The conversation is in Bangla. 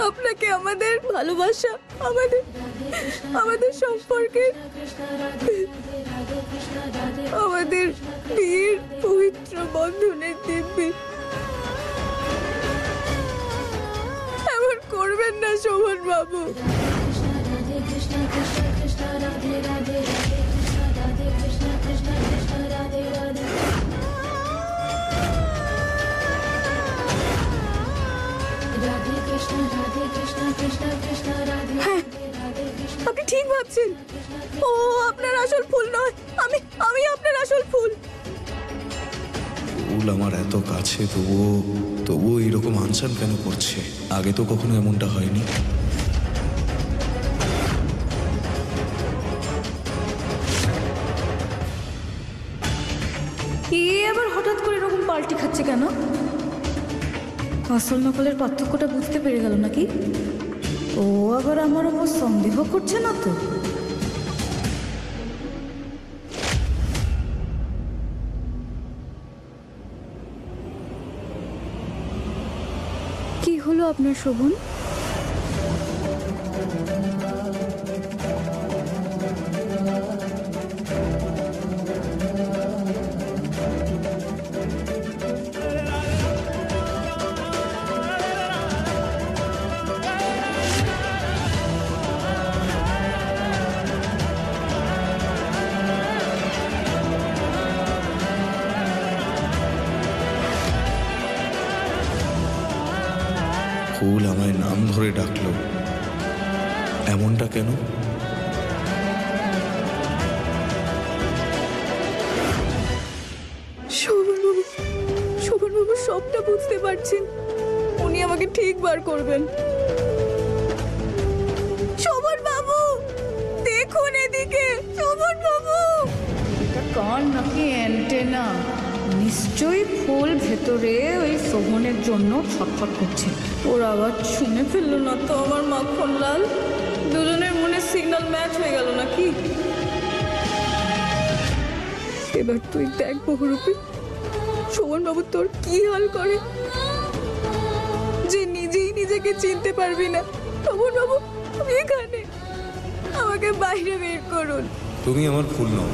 আপনাকে আমাদের ভালোবাসা, আমাদের সম্পর্কে, আমাদের বিয়ের পবিত্র বন্ধনের দিব্যি এমন করবেন না শোভন বাবু। হ্যাঁ, আপনি ঠিক ভাবছেন। ও আপনার আসল ফুল নয়, আমি আপনার আসল ফুল। ফুল আমার এত কাছে, তবুও এরকম আনসান কেন করছে? আগে তো কখনো এমনটা হয়নি। আবার হঠাৎ করে এরকম পাল্টি খাচ্ছে কেন? আসল নকলের পার্থক্যটা বুঝতে পেরে গেল নাকি? ও আবার আমার উপর সন্দেহ করছে না তো? কি হলো আপনার শোভন? ফুল আমায় নাম ধরে ডাকলো, এমনটা কেন? শোভন বাবু সবটা বুঝতে পারছেন। উনি আমাকে ঠিক বার করবেন। শোভন বাবু দেখুন এদিকে। শোভন বাবু, এটা কান নাকি অ্যান্টেনা? নিশ্চয়ই ফুল ভেতরে ওই শোভনের জন্য ছটফট করছে। ওর আবার শুনে ফেললো না তো আমার মাখন লাল? দুজনের মনে সিগন্যাল ম্যাচ হয়ে গেল নাকি? এবার তুই দেখ বহুরূপী, শোভন বাবু তোর কি হাল করে, যে নিজেই নিজেকে চিনতে পারবি না। শোভন বাবু, আমি এখানে, আমাকে বাইরে বের করুন। তুমি আমার ফুল নও।